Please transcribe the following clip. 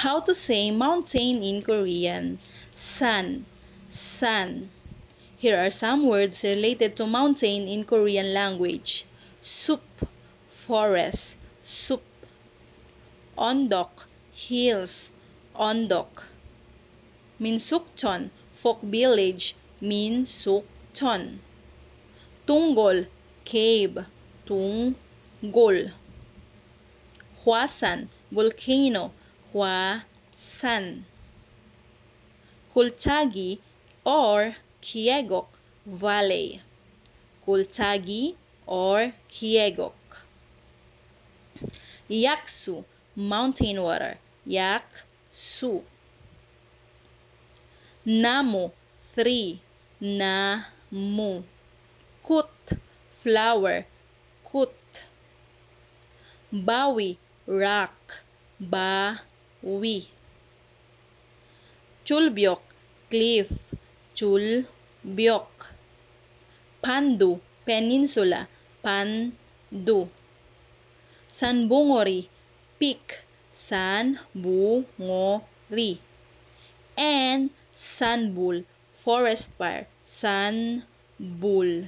How to say mountain in Korean? San, san. Here are some words related to mountain in Korean language. Sup, forest, sup. Ondok, hills, ondok. Minsukchon, folk village, Minsukchon. Tunggol, cave, tunggol. Hwasan, volcano, Hwasan. Kultagi or Kiegok, valley. Kultagi or Kiegok. Yaksu, mountain water, Yaksu. Namu, tree, Namu. Kut, flower, Kut. Bawi, rock, Bawi. Chulbyok, cliff, Chulbyok. Pandu, peninsula, Pandu. Sanbungori, peak, Sanbungori. And Sanbul, forest fire, Sanbul.